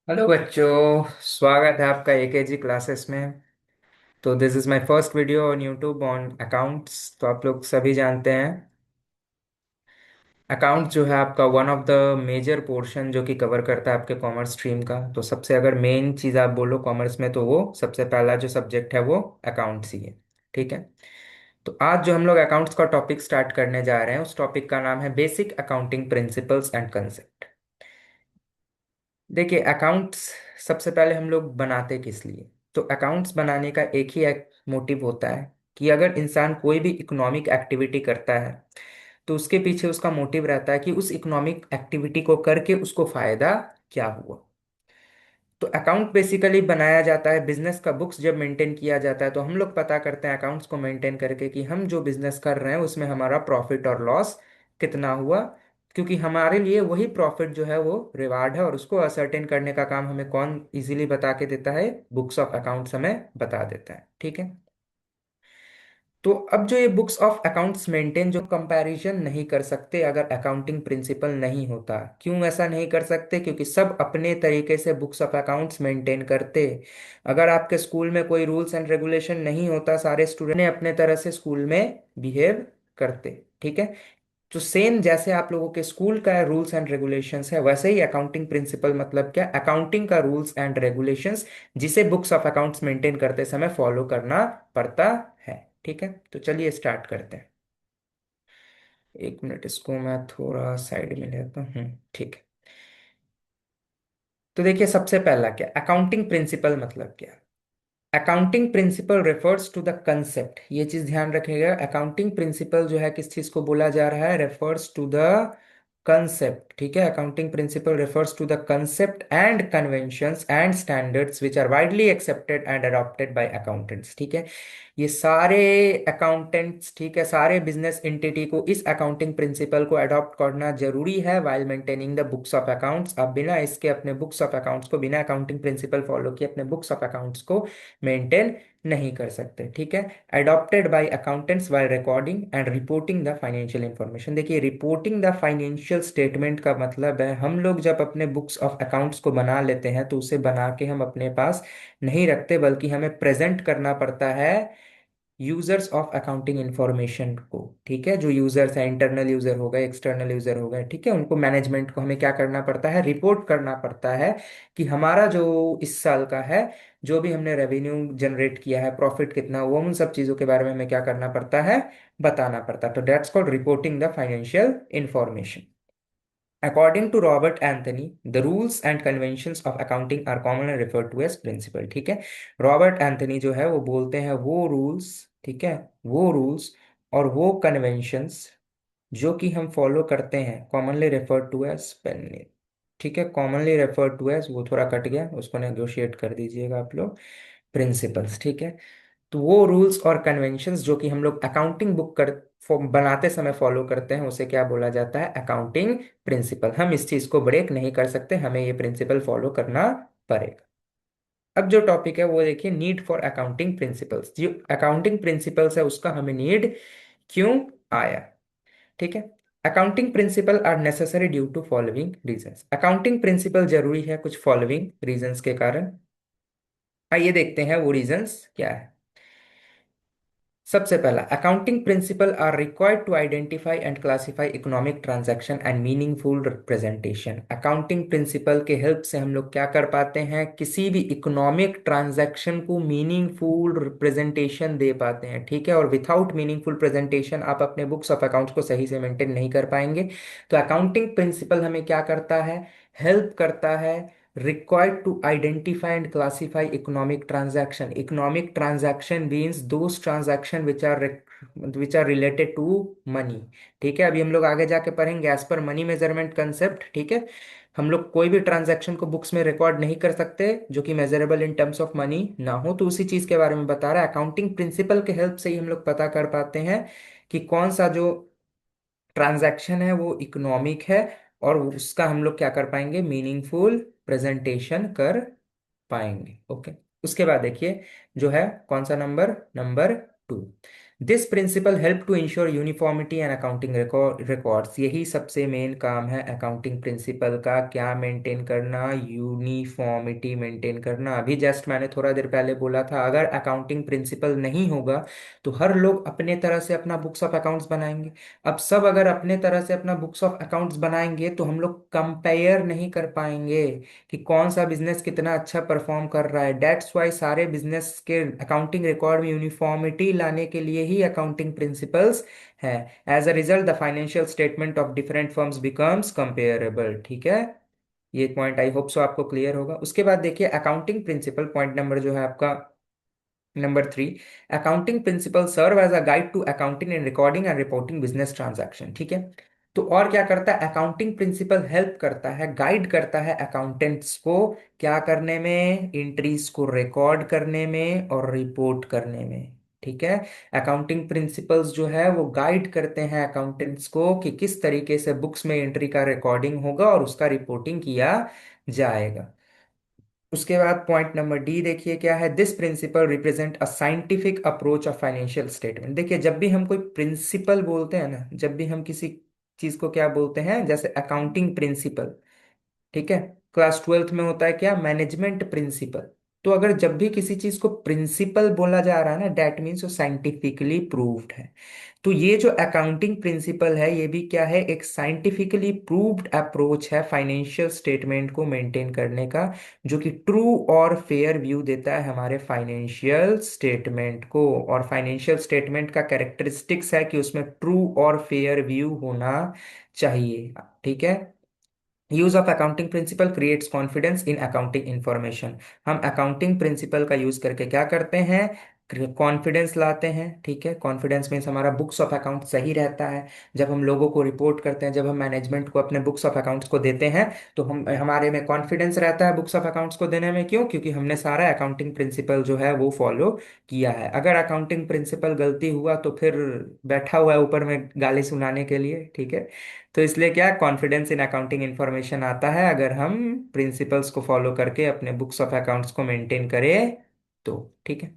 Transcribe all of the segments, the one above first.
Hello बच्चों, स्वागत है आपका एकेजी क्लासेस में। तो this is my first video on YouTube on accounts. तो आप लोग सभी जानते हैं अकाउंट जो है आपका one of the major portion जो कि कवर करता है आपके कॉमर्स स्ट्रीम का। तो सबसे अगर मेन चीज़ आप बोलो कॉमर्स में तो वो सबसे पहला जो सब्जेक्ट है वो अकाउंट्स ही है। ठीक है। तो आज जो हम लोग अकाउंट्स का टॉपिक स्टार्ट करने जा रहे हैं उस टॉपिक का नाम है basic accounting principles and concept. देखिए अकाउंट्स सबसे पहले हम लोग बनाते किस लिए। तो अकाउंट्स बनाने का एक ही एक मोटिव होता है कि अगर इंसान कोई भी इकोनॉमिक एक्टिविटी करता है तो उसके पीछे उसका मोटिव रहता है कि उस इकोनॉमिक एक्टिविटी को करके उसको फायदा क्या हुआ। तो अकाउंट बेसिकली बनाया जाता है बिजनेस का। बुक्स जब मेंटेन किया जाता है तो हम लोग पता करते हैं अकाउंट्स को मेंटेन करके कि हम जो बिजनेस कर रहे हैं उसमें हमारा प्रॉफिट और लॉस कितना हुआ। क्योंकि हमारे लिए वही प्रॉफिट जो है वो रिवार्ड है और उसको असर्टेन करने का काम हमें कौन इजीली बता के देता है, बुक्स ऑफ अकाउंट्स हमें बता देता है। ठीक है। तो अब जो ये बुक्स ऑफ अकाउंट्स मेंटेन जो कंपैरिजन नहीं कर सकते अगर अकाउंटिंग प्रिंसिपल नहीं होता। क्यों ऐसा नहीं कर सकते? क्योंकि सब अपने तरीके से बुक्स ऑफ अकाउंट्स मेंटेन करते। अगर आपके स्कूल में कोई रूल्स एंड रेगुलेशन नहीं होता, सारे स्टूडेंट अपने तरह से स्कूल में बिहेव करते। ठीक है। तो सेम जैसे आप लोगों के स्कूल का रूल्स एंड रेगुलेशंस है वैसे ही अकाउंटिंग प्रिंसिपल मतलब क्या, अकाउंटिंग का रूल्स एंड रेगुलेशंस जिसे बुक्स ऑफ अकाउंट्स मेंटेन करते समय फॉलो करना पड़ता है। ठीक है। तो चलिए स्टार्ट करते हैं। एक मिनट, इसको मैं थोड़ा साइड में लेता हूँ। ठीक है। तो देखिए सबसे पहला क्या अकाउंटिंग प्रिंसिपल मतलब क्या। Accounting principle refers to the concept, ये चीज ध्यान रखिएगा। अकाउंटिंग प्रिंसिपल जो है किस चीज को बोला जा रहा है, रेफर्स टू द कंसेप्ट। ठीक है। Accounting principle refers to the concept and conventions and standards which are widely accepted and adopted by accountants. ठीक है। ये सारे अकाउंटेंट्स, ठीक है, सारे बिजनेस एंटिटी को इस अकाउंटिंग प्रिंसिपल को अडॉप्ट करना जरूरी है while maintaining the books of accounts. आप बिना इसके अपने बुक्स ऑफ अकाउंट्स को, बिना अकाउंटिंग प्रिंसिपल फॉलो किए अपने बुक्स ऑफ अकाउंट्स को मेंटेन नहीं कर सकते। ठीक है। Adopted by accountants while recording and reporting the financial information. देखिए रिपोर्टिंग द फाइनेंशियल स्टेटमेंट का मतलब है हम लोग जब अपने बुक्स ऑफ अकाउंट्स को बना लेते हैं तो उसे बना के हम अपने पास नहीं रखते बल्कि हमें प्रेजेंट करना पड़ता है यूजर्स ऑफ अकाउंटिंग इंफॉर्मेशन को। ठीक है। जो यूजर्स है, इंटरनल यूजर हो गए, एक्सटर्नल यूजर हो गए, ठीक है, उनको मैनेजमेंट को हमें क्या करना पड़ता है, रिपोर्ट करना पड़ता है कि हमारा जो इस साल का है, जो भी हमने रेवेन्यू जनरेट किया है, प्रॉफिट कितना हुआ, उन सब चीजों के बारे में हमें क्या करना पड़ता है, बताना पड़ता है। तो that's called reporting the financial information. According to Robert Anthony, the rules and conventions of accounting are commonly referred to as principle। ठीक है। रॉबर्ट एंथनी जो है वो बोलते हैं वो रूल्स, ठीक है, वो रूल्स और वो कन्वेंशंस जो कि हम फॉलो करते हैं commonly referred to as pen. ठीक है। कॉमनली रेफर्ड टू एज, वो थोड़ा कट गया, उसको नेगोशिएट कर दीजिएगा आप लोग, प्रिंसिपल्स। ठीक है। तो वो रूल्स और कन्वेंशंस जो कि हम लोग अकाउंटिंग बुक बनाते समय फॉलो करते हैं उसे क्या बोला जाता है, अकाउंटिंग प्रिंसिपल। हम इस चीज को ब्रेक नहीं कर सकते, हमें ये प्रिंसिपल फॉलो करना पड़ेगा। अब जो टॉपिक है वो देखिए, नीड फॉर अकाउंटिंग प्रिंसिपल्स। जो अकाउंटिंग प्रिंसिपल्स है उसका हमें नीड क्यों आया। ठीक है। Accounting principle are necessary due to following reasons. Accounting principle जरूरी है कुछ फॉलोइंग रीजंस के कारण। आइए देखते हैं वो रीजंस क्या है। सबसे पहला, accounting principle are required to identify and classify economic transaction and meaningful representation. Accounting principle के हेल्प से हम लोग क्या कर पाते हैं, किसी भी इकोनॉमिक ट्रांजैक्शन को मीनिंगफुल रिप्रेजेंटेशन दे पाते हैं। ठीक है। और विदाउट मीनिंगफुल प्रेजेंटेशन आप अपने बुक्स ऑफ अकाउंट्स को सही से मेंटेन नहीं कर पाएंगे। तो अकाउंटिंग प्रिंसिपल हमें क्या करता है, हेल्प करता है, required to identify and classify economic transaction. Economic transaction means those transaction which are related to money। ठीक है। अभी हम लोग आगे जाके पढ़ेंगे as per money measurement concept. ठीक है। हम लोग कोई भी ट्रांजैक्शन को बुक्स में रिकॉर्ड नहीं कर सकते जो कि measurable in terms of money ना हो। तो उसी चीज के बारे में बता रहा है। अकाउंटिंग प्रिंसिपल के हेल्प से ही हम लोग पता कर पाते हैं कि कौन सा जो ट्रांजैक्शन है वो इकोनॉमिक है और उसका हम लोग क्या कर पाएंगे, मीनिंगफुल प्रेजेंटेशन कर पाएंगे। ओके। उसके बाद देखिए जो है कौन सा number, number 2, this principle help to ensure uniformity and accounting records. यही सबसे मेन काम है अकाउंटिंग प्रिंसिपल का, क्या मेंटेन करना, यूनिफॉर्मिटी मेंटेन करना। अभी जस्ट मैंने थोड़ा देर पहले बोला था, अगर अकाउंटिंग प्रिंसिपल नहीं होगा तो हर लोग अपने तरह से अपना बुक्स ऑफ अकाउंट्स बनाएंगे। अब सब अगर अपने तरह से अपना बुक्स ऑफ अकाउंट्स बनाएंगे तो हम लोग कंपेयर नहीं कर पाएंगे कि कौन सा बिजनेस कितना अच्छा परफॉर्म कर रहा है। डेट्स वाई सारे बिजनेस के अकाउंटिंग रिकॉर्ड में यूनिफॉर्मिटी लाने के लिए ही अकाउंटिंग प्रिंसिपल्स है। As a result the financial statement of different firms becomes comparable. ठीक है, ये पॉइंट आई होप सो आपको क्लियर होगा। उसके बाद देखिए अकाउंटिंग प्रिंसिपल, पॉइंट नंबर जो है आपका number 3, accounting principle serve as a guide to accounting and recording and reporting business transaction. ठीक है, तो और क्या करता है अकाउंटिंग प्रिंसिपल, हेल्प करता है, गाइड करता है अकाउंटेंट्स को क्या करने में, एंट्रीज को रिकॉर्ड करने में और रिपोर्ट करने में। ठीक है, अकाउंटिंग प्रिंसिपल्स जो है वो गाइड करते हैं अकाउंटेंट्स को कि किस तरीके से बुक्स में एंट्री का रिकॉर्डिंग होगा और उसका रिपोर्टिंग किया जाएगा। उसके बाद पॉइंट नंबर डी देखिए क्या है, this principle represent a scientific approach of financial statement. देखिए जब भी हम कोई प्रिंसिपल बोलते हैं ना, जब भी हम किसी चीज को क्या बोलते हैं, जैसे अकाउंटिंग प्रिंसिपल, ठीक है, क्लास 12th में होता है क्या, मैनेजमेंट प्रिंसिपल। तो अगर जब भी किसी चीज को प्रिंसिपल बोला जा रहा है ना, दैट मीन्स वो साइंटिफिकली प्रूव्ड है। तो ये जो अकाउंटिंग प्रिंसिपल है ये भी क्या है, एक साइंटिफिकली प्रूव्ड अप्रोच है फाइनेंशियल स्टेटमेंट को मेंटेन करने का, जो कि ट्रू और फेयर व्यू देता है हमारे फाइनेंशियल स्टेटमेंट को। और फाइनेंशियल स्टेटमेंट का कैरेक्टरिस्टिक्स है कि उसमें ट्रू और फेयर व्यू होना चाहिए। ठीक है, use of accounting principle creates confidence in accounting information. हम अकाउंटिंग प्रिंसिपल का यूज करके क्या करते हैं, कॉन्फिडेंस लाते हैं। ठीक है, कॉन्फिडेंस मीन्स हमारा बुक्स ऑफ अकाउंट सही रहता है। जब हम लोगों को रिपोर्ट करते हैं, जब हम मैनेजमेंट को अपने बुक्स ऑफ अकाउंट्स को देते हैं, तो हम हमारे में कॉन्फिडेंस रहता है बुक्स ऑफ अकाउंट्स को देने में। क्यों? क्योंकि हमने सारा अकाउंटिंग प्रिंसिपल जो है वो फॉलो किया है। अगर अकाउंटिंग प्रिंसिपल गलती हुआ तो फिर बैठा हुआ है ऊपर में गाली सुनाने के लिए। ठीक है, तो इसलिए क्या, कॉन्फिडेंस इन अकाउंटिंग इन्फॉर्मेशन आता है अगर हम प्रिंसिपल्स को फॉलो करके अपने बुक्स ऑफ अकाउंट्स को मेंटेन करें तो। ठीक है,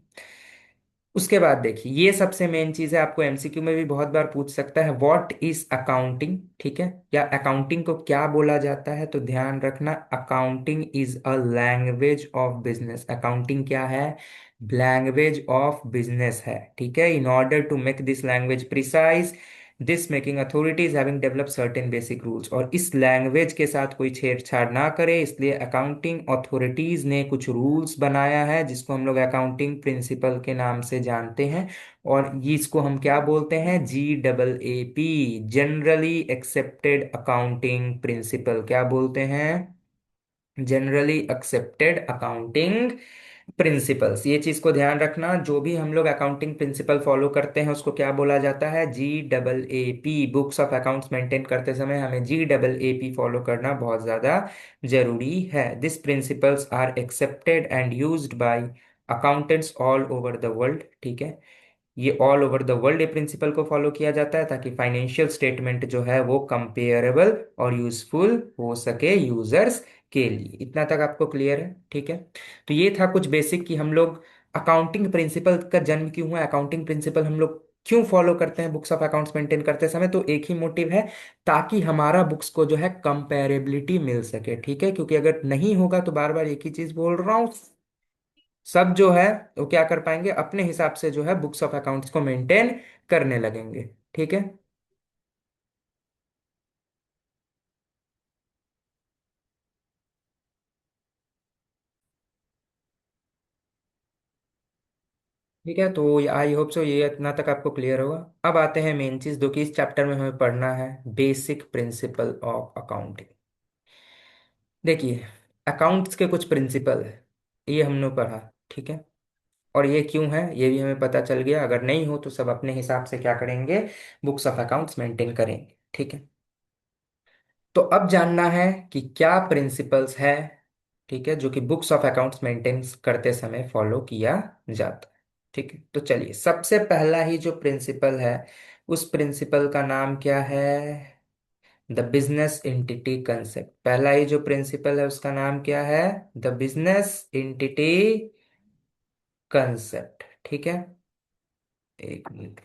उसके बाद देखिए ये सबसे मेन चीज है, आपको एमसीक्यू में भी बहुत बार पूछ सकता है, व्हाट इज अकाउंटिंग। ठीक है, या अकाउंटिंग को क्या बोला जाता है, तो ध्यान रखना accounting is a language of business. Accounting क्या है, लैंग्वेज ऑफ बिजनेस है। ठीक है, in order to make this language precise this making authorities having develop certain basic rules. और इस लैंग्वेज के साथ कोई छेड़छाड़ ना करे, इसलिए अकाउंटिंग अथॉरिटीज ने कुछ रूल्स बनाया है जिसको हम लोग अकाउंटिंग प्रिंसिपल के नाम से जानते हैं। और ये इसको हम क्या बोलते हैं, GAAP, generally accepted accounting principle. क्या बोलते हैं, जनरली एक्सेप्टेड अकाउंटिंग प्रिंसिपल्स। ये चीज को ध्यान रखना, जो भी हम लोग अकाउंटिंग प्रिंसिपल फॉलो करते हैं उसको क्या बोला जाता है, GAAP। Books of accounts maintain करते समय हमें GAAP फॉलो करना बहुत ज्यादा जरूरी है। This principles are accepted and used by accountants all over the world. ठीक है, ये ऑल ओवर द वर्ल्ड ये प्रिंसिपल को फॉलो किया जाता है ताकि फाइनेंशियल स्टेटमेंट जो है वो कंपेरेबल और यूजफुल हो सके यूजर्स के लिए। इतना तक आपको क्लियर है? ठीक है, तो ये था कुछ बेसिक कि हम लोग अकाउंटिंग प्रिंसिपल का जन्म क्यों हुआ, अकाउंटिंग प्रिंसिपल हम लोग क्यों फॉलो करते हैं बुक्स ऑफ अकाउंट्स मेंटेन करते समय। तो एक ही मोटिव है, ताकि हमारा बुक्स को जो है कंपेरेबिलिटी मिल सके। ठीक है, क्योंकि अगर नहीं होगा तो बार बार एक ही चीज बोल रहा हूँ, सब जो है वो क्या कर पाएंगे, अपने हिसाब से जो है बुक्स ऑफ अकाउंट्स को मेंटेन करने लगेंगे। ठीक है, ठीक है, तो आई होप सो ये इतना तक आपको क्लियर होगा। अब आते हैं मेन चीज जो कि इस चैप्टर में हमें पढ़ना है, बेसिक प्रिंसिपल ऑफ अकाउंटिंग। देखिए अकाउंट्स के कुछ प्रिंसिपल है, ये हमने पढ़ा। ठीक है, और ये क्यों है ये भी हमें पता चल गया। अगर नहीं हो तो सब अपने हिसाब से क्या करेंगे, बुक्स ऑफ अकाउंट्स मेंटेन करेंगे। ठीक है, तो अब जानना है कि क्या प्रिंसिपल्स है, ठीक है, जो कि बुक्स ऑफ अकाउंट्स मेंटेन करते समय फॉलो किया जाता है। ठीक है, तो चलिए सबसे पहला ही जो प्रिंसिपल है उस प्रिंसिपल का नाम क्या है, द बिजनेस एंटिटी कंसेप्ट। पहला ही जो प्रिंसिपल है उसका नाम क्या है, द बिजनेस एंटिटी कंसेप्ट। ठीक है, एक मिनट।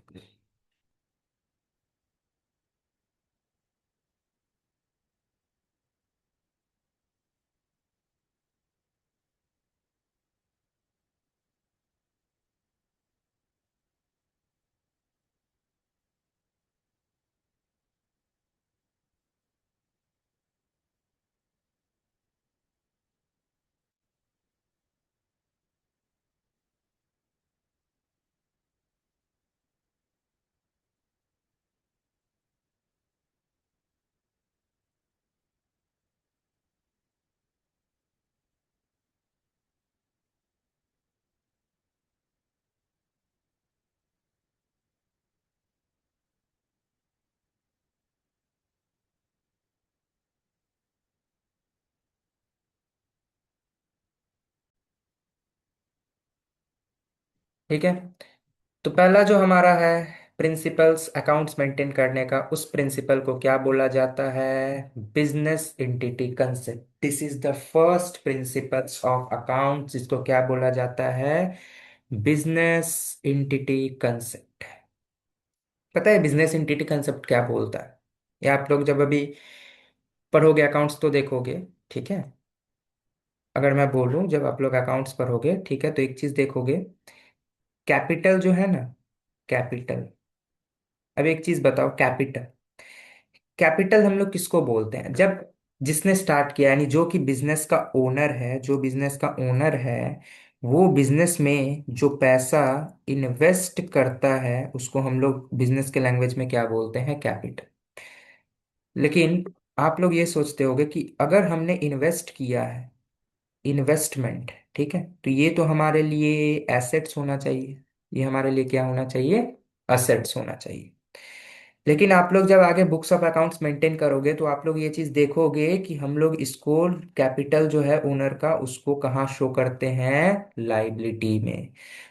ठीक है, तो पहला जो हमारा है प्रिंसिपल्स अकाउंट्स मेंटेन करने का, उस प्रिंसिपल को क्या बोला जाता है? Business entity concept. This is the first principles of accounts, जिसको क्या बोला जाता है? Business entity concept. पता है बिजनेस एंटिटी कंसेप्ट क्या बोलता है? ये आप लोग जब अभी पढ़ोगे अकाउंट्स तो देखोगे, ठीक है? अगर मैं बोलूं जब आप लोग अकाउंट्स पढ़ोगे, ठीक है, तो एक चीज देखोगे, कैपिटल जो है ना, कैपिटल। अब एक चीज बताओ, कैपिटल, कैपिटल हम लोग किसको बोलते हैं? जब जिसने स्टार्ट किया, यानी जो कि बिजनेस का ओनर है, जो बिजनेस का ओनर है, वो बिजनेस में जो पैसा इन्वेस्ट करता है, उसको हम लोग बिजनेस के लैंग्वेज में क्या बोलते हैं? कैपिटल। लेकिन आप लोग ये सोचते होंगे कि अगर हमने इन्वेस्ट किया है, इन्वेस्टमेंट, ठीक है, तो ये तो हमारे लिए एसेट्स होना चाहिए। ये हमारे लिए क्या होना चाहिए? असेट्स होना चाहिए। लेकिन आप लोग जब आगे बुक्स ऑफ अकाउंट्स मेंटेन करोगे तो आप लोग ये चीज देखोगे कि हम लोग इसको, कैपिटल जो है ओनर का, उसको कहाँ शो करते हैं? लाइबिलिटी में।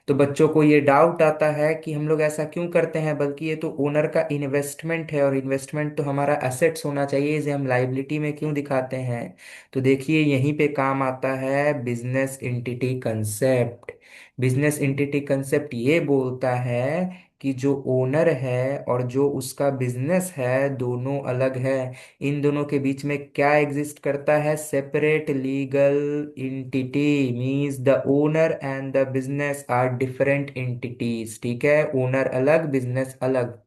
तो बच्चों को ये डाउट आता है कि हम लोग ऐसा क्यों करते हैं, बल्कि ये तो ओनर का इन्वेस्टमेंट है, और इन्वेस्टमेंट तो हमारा एसेट्स होना चाहिए, इसे हम लाइबिलिटी में क्यों दिखाते हैं? तो देखिए यहीं पे काम आता है business entity concept. Business entity concept ये बोलता है कि जो ओनर है और जो उसका बिजनेस है, दोनों अलग है। इन दोनों के बीच में क्या एग्जिस्ट करता है? Separate legal entity. Means the owner and the business are different entities. ठीक है, ओनर अलग, बिजनेस अलग।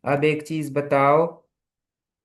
अब एक चीज बताओ,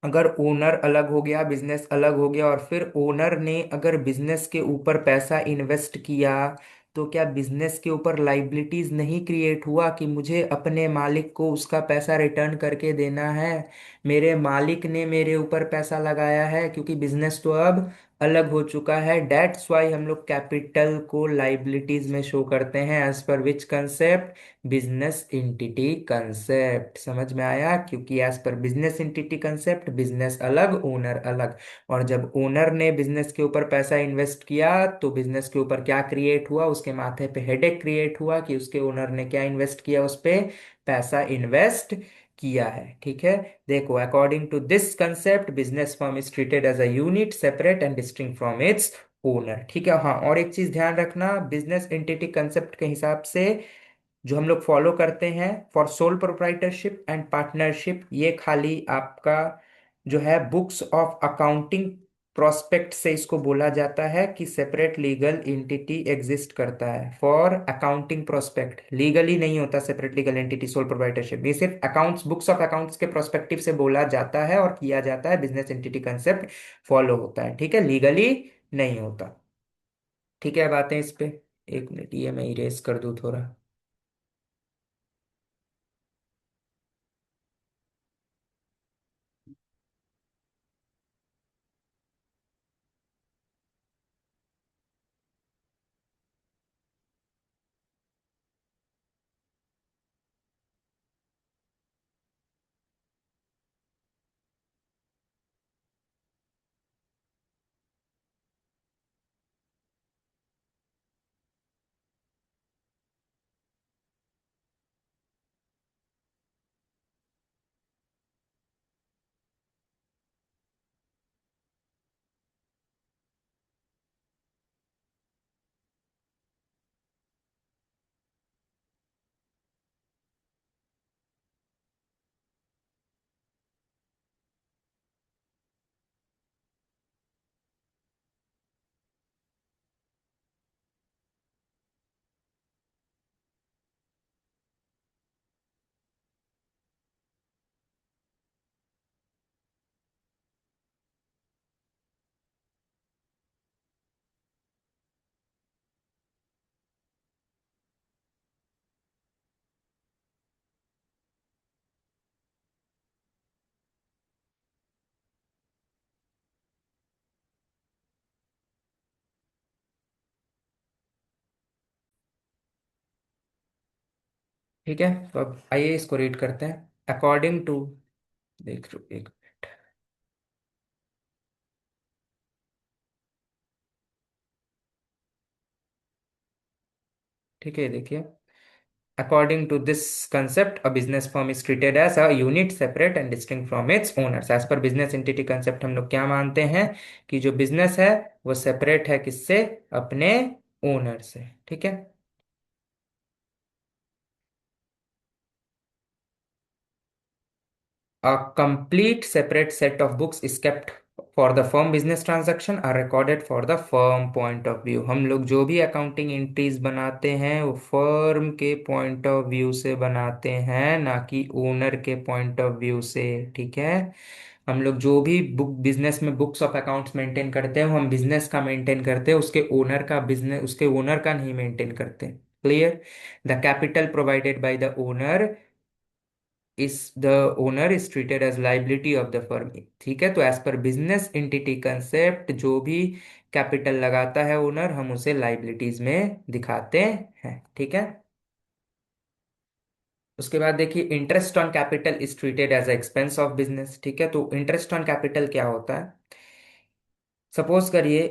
अगर ओनर अलग हो गया, बिजनेस अलग हो गया, और फिर ओनर ने अगर बिजनेस के ऊपर पैसा इन्वेस्ट किया, तो क्या बिजनेस के ऊपर लाइबिलिटीज नहीं क्रिएट हुआ कि मुझे अपने मालिक को उसका पैसा रिटर्न करके देना है? मेरे मालिक ने मेरे ऊपर पैसा लगाया है, क्योंकि बिजनेस तो अब अलग हो चुका है। डेट्स वाई हम लोग कैपिटल को लाइबिलिटीज में शो करते हैं, as per which concept? Business entity concept. समझ में आया? क्योंकि as per business entity concept, business अलग, ओनर अलग। और जब ओनर ने बिजनेस के ऊपर पैसा इन्वेस्ट किया, तो बिजनेस के ऊपर क्या क्रिएट हुआ? उसके माथे पे हेडेक क्रिएट हुआ कि उसके ओनर ने क्या इन्वेस्ट किया, उस पे पैसा इन्वेस्ट किया है। ठीक है, देखो, according to this concept business firm is treated as a unit, separate and distinct from its owner. ठीक है, हाँ, और एक चीज ध्यान रखना, बिजनेस एंटिटी कंसेप्ट के हिसाब से जो हम लोग फॉलो करते हैं for sole proprietorship and partnership, ये खाली आपका जो है बुक्स ऑफ अकाउंटिंग प्रोस्पेक्ट से इसको बोला जाता है कि सेपरेट लीगल एंटिटी एग्जिस्ट करता है। फॉर अकाउंटिंग प्रोस्पेक्ट लीगली नहीं होता separate legal entity sole proprietorship, ये सिर्फ अकाउंट्स, बुक्स ऑफ अकाउंट्स के प्रोस्पेक्टिव से बोला जाता है और किया जाता है, बिजनेस एंटिटी कंसेप्ट फॉलो होता है। ठीक है, लीगली नहीं होता। ठीक है, बातें इस पे, एक मिनट ये मैं इरेज कर दूं थोड़ा। ठीक है, तो अब आइए इसको रीड करते हैं। अकॉर्डिंग टू, देख लो एक, ठीक है देखिए, according to this concept a business firm is treated as a unit separate and distinct from its owners। as per business entity concept हम लोग क्या मानते हैं कि जो बिजनेस है वो सेपरेट है किससे, अपने ओनर से, ठीक है। A complete separate set of books is kept for the firm business transaction are recorded for the firm point of view। हम लोग जो भी अकाउंटिंग एंट्रीज बनाते हैं वो फर्म के पॉइंट ऑफ व्यू से बनाते हैं, ना कि ओनर के पॉइंट ऑफ व्यू से, ठीक है। हम लोग जो भी बुक बिजनेस में बुक्स ऑफ अकाउंट्स मेंटेन करते हैं वो हम बिजनेस का मेंटेन करते हैं, उसके ओनर का बिजनेस, उसके ओनर का नहीं मेंटेन करते। Clear. The capital provided by the owner is the owner is treated as liability of the firm। ठीक है, तो as per business entity concept जो भी कैपिटल लगाता है ओनर हम उसे लाइबिलिटीज में दिखाते हैं, ठीक है। उसके बाद देखिए interest on capital is treated as expense of business, ठीक है। तो इंटरेस्ट ऑन कैपिटल क्या होता है, सपोज करिए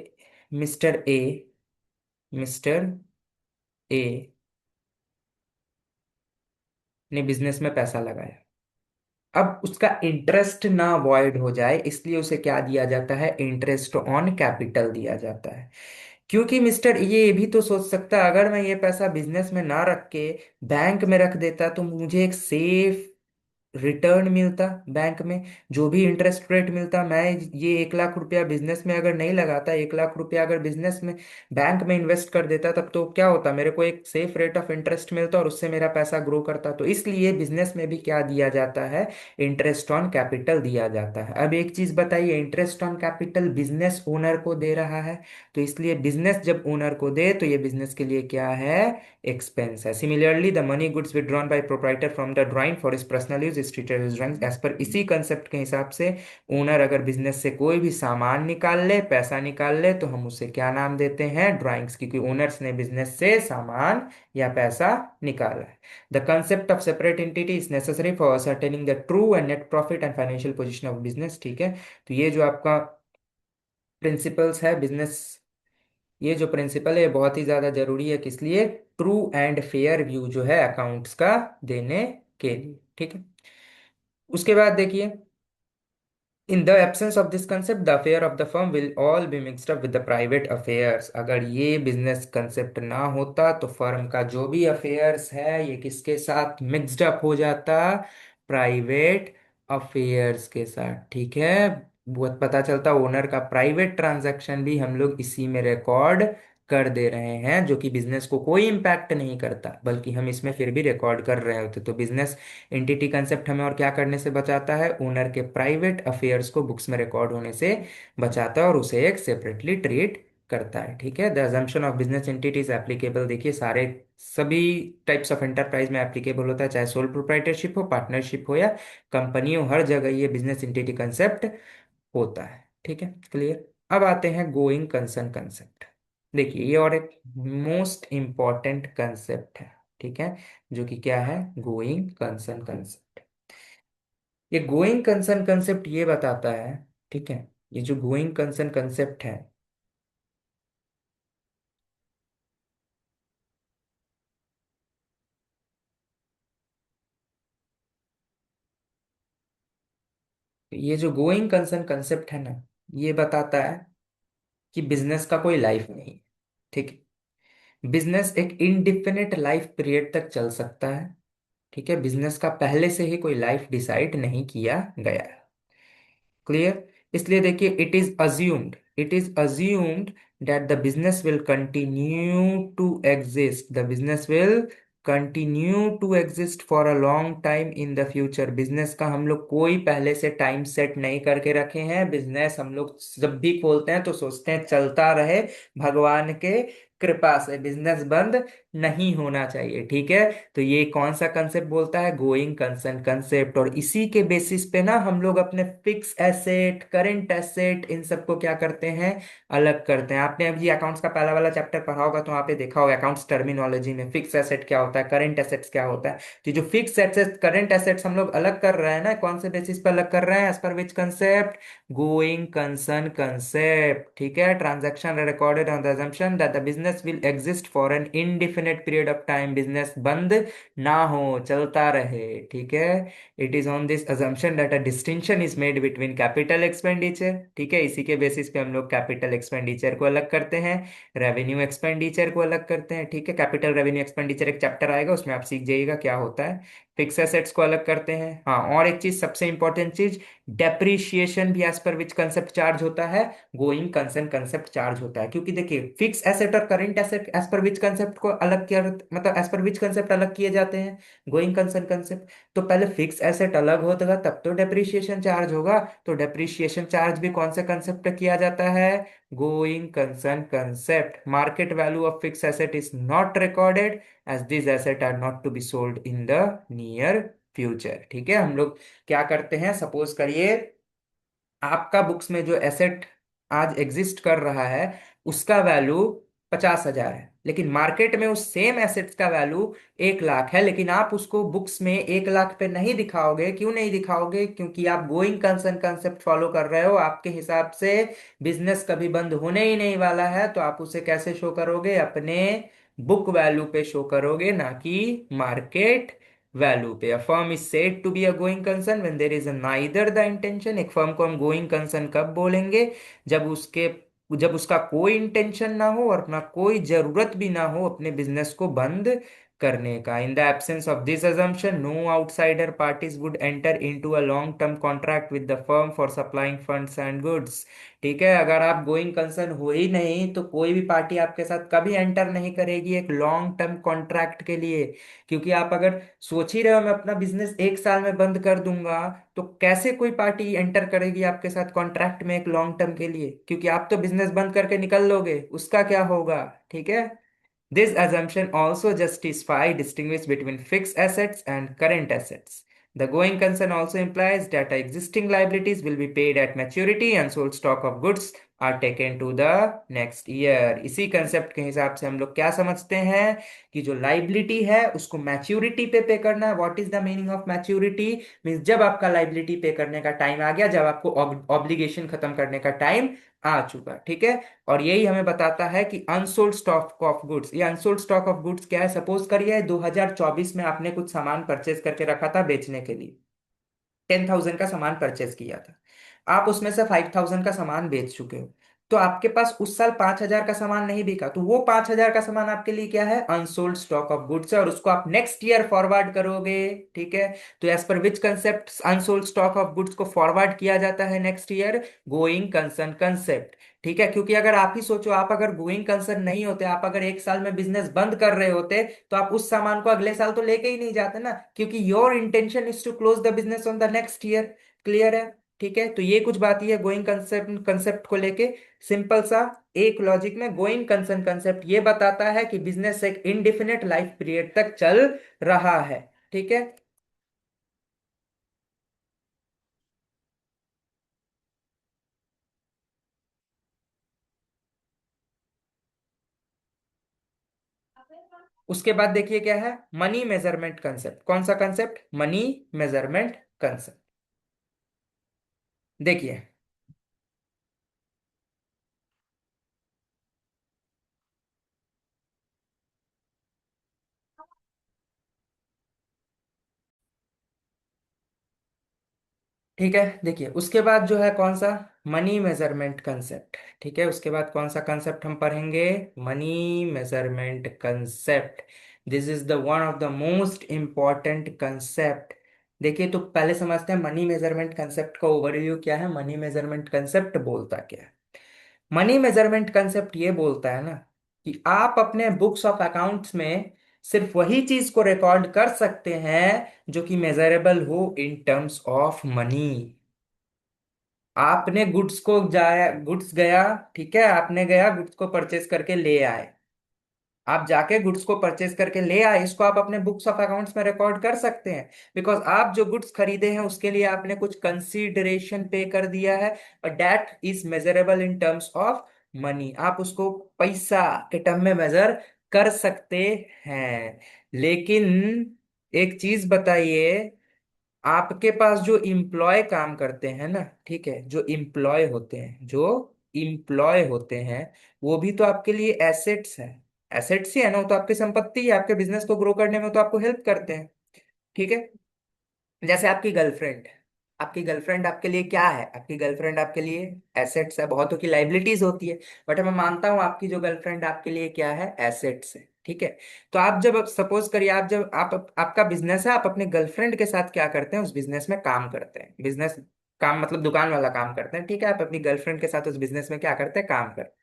मिस्टर ए, मिस्टर ए ने बिजनेस में पैसा लगाया, अब उसका इंटरेस्ट ना वॉइड हो जाए इसलिए उसे क्या दिया जाता है, इंटरेस्ट ऑन कैपिटल दिया जाता है। क्योंकि मिस्टर ये भी तो सोच सकता है अगर मैं ये पैसा बिजनेस में ना रख के बैंक में रख देता तो मुझे एक सेफ रिटर्न मिलता बैंक में, जो भी इंटरेस्ट रेट मिलता, मैं ये 1 लाख रुपया बिजनेस में अगर नहीं लगाता, 1 लाख रुपया अगर बिजनेस में बैंक में इन्वेस्ट कर देता, तब तो क्या होता, मेरे को एक सेफ रेट ऑफ इंटरेस्ट मिलता और उससे मेरा पैसा ग्रो करता। तो इसलिए बिजनेस में भी क्या दिया जाता है, इंटरेस्ट ऑन कैपिटल दिया जाता है। अब एक चीज बताइए, interest on capital business owner को दे रहा है, तो इसलिए बिजनेस जब ओनर को दे तो ये बिजनेस के लिए क्या है, एक्सपेंस है। Similarly the money goods withdrawn by proprietor from the drawing for his personal use is treated as drawing. As per इसी कंसेप्ट के हिसाब से ओनर अगर बिजनेस से कोई भी सामान निकाल ले, पैसा निकाल ले, तो हम उसे क्या नाम देते हैं, ड्राइंग्स, क्योंकि ओनर्स ने बिजनेस से सामान या पैसा निकाला है। The concept of separate entity is necessary for ascertaining the true and net profit and financial position of business, ठीक है। तो ये जो आपका प्रिंसिपल्स है बिजनेस, ये जो प्रिंसिपल है ये बहुत ही ज्यादा जरूरी है, किस लिए, ट्रू एंड फेयर व्यू जो है अकाउंट्स का देने के लिए, ठीक है। उसके बाद देखिए, इन the absence of this concept the affair of the firm will all be mixed up with the private affairs. अगर ये बिजनेस कंसेप्ट ना होता तो फर्म का जो भी अफेयर्स है ये किसके साथ मिक्स्ड अप हो जाता, प्राइवेट अफेयर्स के साथ, ठीक है। बहुत पता चलता ओनर का प्राइवेट ट्रांजैक्शन भी हम लोग इसी में रिकॉर्ड कर दे रहे हैं, जो कि बिजनेस को कोई इम्पैक्ट नहीं करता, बल्कि हम इसमें फिर भी रिकॉर्ड कर रहे होते। तो बिजनेस एंटिटी कंसेप्ट हमें और क्या करने से बचाता है, ओनर के प्राइवेट अफेयर्स को बुक्स में रिकॉर्ड होने से बचाता है और उसे एक सेपरेटली ट्रीट करता है, ठीक है। The assumption of business entities applicable, देखिए सारे सभी टाइप्स ऑफ एंटरप्राइज में एप्लीकेबल होता है, चाहे सोल प्रोप्राइटरशिप हो, पार्टनरशिप हो या कंपनी हो, हर जगह ये बिजनेस एंटिटी कंसेप्ट होता है, ठीक है। क्लियर। अब आते हैं गोइंग कंसर्न कंसेप्ट। देखिए ये और एक मोस्ट इंपॉर्टेंट कंसेप्ट है, ठीक है, जो कि क्या है, गोइंग कंसर्न कंसेप्ट। ये गोइंग कंसर्न कंसेप्ट ये बताता है, ठीक है, ये जो गोइंग कंसर्न कंसेप्ट है, ये जो गोइंग कंसर्न कंसेप्ट है ना, ये बताता है कि बिजनेस का कोई लाइफ नहीं है, ठीक है। बिजनेस एक इनडिफिनिट लाइफ पीरियड तक चल सकता है, ठीक है। बिजनेस का पहले से ही कोई लाइफ डिसाइड नहीं किया गया है। क्लियर। इसलिए देखिए, it is assumed that the business will continue to exist, the business will continue to exist for a long time in the future. Business का हम लोग कोई पहले से टाइम सेट नहीं करके रखे हैं, बिजनेस हम लोग जब भी खोलते हैं तो सोचते हैं चलता रहे, भगवान के कृपा से बिजनेस बंद नहीं होना चाहिए। ठीक है, तो ये कौन सा कंसेप्ट बोलता है? Going concern concept. और इसी के बेसिस पे ना हम लोग अपने फिक्स एसेट, करंट एसेट, इन सबको क्या करते हैं? अलग करते हैं। आपने अभी अकाउंट्स का पहला वाला चैप्टर पढ़ा होगा, तो वहाँ पे देखा होगा अकाउंट्स टर्मिनोलॉजी में फिक्स एसेट क्या होता है, करंट एसेट्स क्या होता है। तो जो फिक्स एसेट, करंट एसेट्स हम लोग अलग कर रहे हैं ना, कौन से बेसिस पे अलग कर रहे हैं? As per which concept? Going concern concept. ठीक है, transaction recorded on the assumption that the business will exist for an indefinite period of time, business बंद ना हो, चलता रहे। ठीक है, it is on this assumption that a distinction is made between capital expenditure। ठीक है, इसी के बेसिस पे हम लोग कैपिटल एक्सपेंडिचर को अलग करते हैं, रेवेन्यू एक्सपेंडिचर को अलग करते हैं। ठीक है, कैपिटल रेवेन्यू एक्सपेंडिचर एक चैप्टर आएगा, उसमें आप सीख जाइएगा क्या होता है। फिक्स एसेट्स को अलग करते हैं। हाँ, और एक चीज, सबसे इंपॉर्टेंट चीज, डेप्रीशिएशन भी as per which concept charge होता है? गोइंग कंसर्न कंसेप्ट चार्ज होता है। क्योंकि देखिए, फिक्स एसेट और current asset as per which concept को अलग किया, मतलब एज पर विच कंसेप्ट अलग किए जाते हैं? Going concern concept. तो पहले फिक्स एसेट अलग होगा, तब तो डेप्रीशिएशन चार्ज होगा। तो डेप्रीशिएशन चार्ज भी कौन से कंसेप्ट पे किया जाता है? Going concern concept. Market value of fix asset is not recorded as this asset are not to be sold in the near future. ठीक है, हम लोग क्या करते हैं? सपोज करिए आपका बुक्स में जो एसेट आज एग्जिस्ट कर रहा है, उसका वैल्यू 50,000 है, लेकिन मार्केट में उस सेम एसेट्स का वैल्यू 1 लाख है। लेकिन आप उसको बुक्स में 1 लाख पे नहीं दिखाओगे। क्यों नहीं दिखाओगे? क्योंकि आप गोइंग कंसर्न कंसेप्ट फॉलो कर रहे हो। आपके हिसाब से बिजनेस कभी बंद होने ही नहीं वाला है, तो आप उसे कैसे शो करोगे? अपने बुक वैल्यू पे शो करोगे, ना कि मार्केट वैल्यू पे। A firm is said to be a going concern when there is neither the intention. एक फर्म को हम गोइंग कंसर्न कब बोलेंगे? जब उसके जब उसका कोई इंटेंशन ना हो और अपना कोई जरूरत भी ना हो अपने बिजनेस को बंद करने का। In the absence of this assumption, no outsider parties would enter into a long term contract with the firm for supplying funds and goods. ठीक है, अगर आप गोइंग कंसर्न हो ही नहीं, तो कोई भी पार्टी आपके साथ कभी एंटर नहीं करेगी एक लॉन्ग टर्म कॉन्ट्रैक्ट के लिए। क्योंकि आप अगर सोच ही रहे हो मैं अपना बिजनेस 1 साल में बंद कर दूंगा, तो कैसे कोई पार्टी एंटर करेगी आपके साथ कॉन्ट्रैक्ट में एक लॉन्ग टर्म के लिए? क्योंकि आप तो बिजनेस बंद करके निकल लोगे, उसका क्या होगा? ठीक है, this assumption also justify distinguish between fixed assets and current assets. The going concern also implies that existing liabilities will be paid at maturity and sold stock of goods are taken to the next year। इसी concept के हिसाब से हम लोग क्या समझते हैं कि जो लाइबिलिटी है उसको मैच्योरिटी पे करना है। What is the meaning of maturity? Means जब आपका लाइबिलिटी पे करने का टाइम आ गया, जब आपको ऑब्लिगेशन खत्म करने का टाइम आ चुका। ठीक है, और यही हमें बताता है कि अनसोल्ड स्टॉक ऑफ गुड्स। ये अनसोल्ड स्टॉक ऑफ गुड्स क्या है? सपोज करिए 2024 में आपने कुछ सामान परचेज करके रखा था बेचने के लिए, 10,000 का सामान परचेज किया था। आप उसमें से 5,000 का सामान बेच चुके हो, तो आपके पास उस साल 5,000 का सामान नहीं बिका, तो वो 5,000 का सामान आपके लिए क्या है? अनसोल्ड स्टॉक ऑफ गुड्स है, और उसको आप नेक्स्ट ईयर फॉरवर्ड करोगे। ठीक है, तो as per which concept unsold stock of goods को फॉरवर्ड किया जाता है next year? Going concern concept. ठीक है, क्योंकि अगर आप ही सोचो, आप अगर गोइंग कंसर्न नहीं होते, आप अगर 1 साल में बिजनेस बंद कर रहे होते, तो आप उस सामान को अगले साल तो लेके ही नहीं जाते ना, क्योंकि your intention is to close the business on the next year. Clear है? ठीक है, तो ये कुछ बात ही है गोइंग कंसेप्ट कंसेप्ट को लेके। सिंपल सा एक लॉजिक में गोइंग कंसर्न कंसेप्ट ये बताता है कि बिजनेस एक इनडिफिनिट लाइफ पीरियड तक चल रहा है। ठीक है, उसके बाद देखिए क्या है? Money measurement concept. कौन सा कंसेप्ट? Money measurement concept. देखिए, ठीक है, देखिए उसके बाद जो है कौन सा? Money measurement concept. ठीक है, उसके बाद कौन सा कंसेप्ट हम पढ़ेंगे? Money measurement concept. This is the one of the most important concept. देखिए, तो पहले समझते हैं मनी मेजरमेंट कंसेप्ट का ओवरव्यू क्या है। मनी मेजरमेंट कंसेप्ट बोलता क्या है? मनी मेजरमेंट कंसेप्ट ये बोलता है ना कि आप अपने बुक्स ऑफ अकाउंट्स में सिर्फ वही चीज को रिकॉर्ड कर सकते हैं जो कि मेजरेबल हो इन टर्म्स ऑफ मनी। आपने गुड्स को जाया, गुड्स गया, ठीक है, आपने गया गुड्स को परचेज करके ले आए, आप जाके गुड्स को परचेज करके ले आए, इसको आप अपने बुक्स ऑफ अकाउंट्स में रिकॉर्ड कर सकते हैं। बिकॉज आप जो गुड्स खरीदे हैं उसके लिए आपने कुछ कंसीडरेशन पे कर दिया है, और that is measurable in terms of money. आप उसको पैसा के टर्म में मेजर कर सकते हैं। लेकिन एक चीज बताइए, आपके पास जो इम्प्लॉय काम करते हैं ना, ठीक है, जो इम्प्लॉय होते हैं, जो इम्प्लॉय होते हैं, वो भी तो आपके लिए एसेट्स है। एसेट्स ही है ना, वो तो आपकी संपत्ति है, आपके बिजनेस को ग्रो करने में तो आपको हेल्प करते हैं। ठीक है। जैसे आपकी गर्लफ्रेंड, आपकी गर्लफ्रेंड आपके लिए क्या है? आपकी गर्लफ्रेंड आपके लिए एसेट्स है। बहुतों की लाइबिलिटीज होती है, बट मैं मानता हूं आपकी जो गर्लफ्रेंड आपके लिए क्या है? एसेट्स है। ठीक है। तो आप जब सपोज करिए, आप जब आपका बिजनेस है, आप अपने गर्लफ्रेंड के साथ क्या करते हैं? उस बिजनेस में काम करते हैं। बिजनेस काम मतलब दुकान वाला काम करते हैं। ठीक है। आप अपनी गर्लफ्रेंड के साथ उस बिजनेस में क्या करते हैं? काम करते हैं।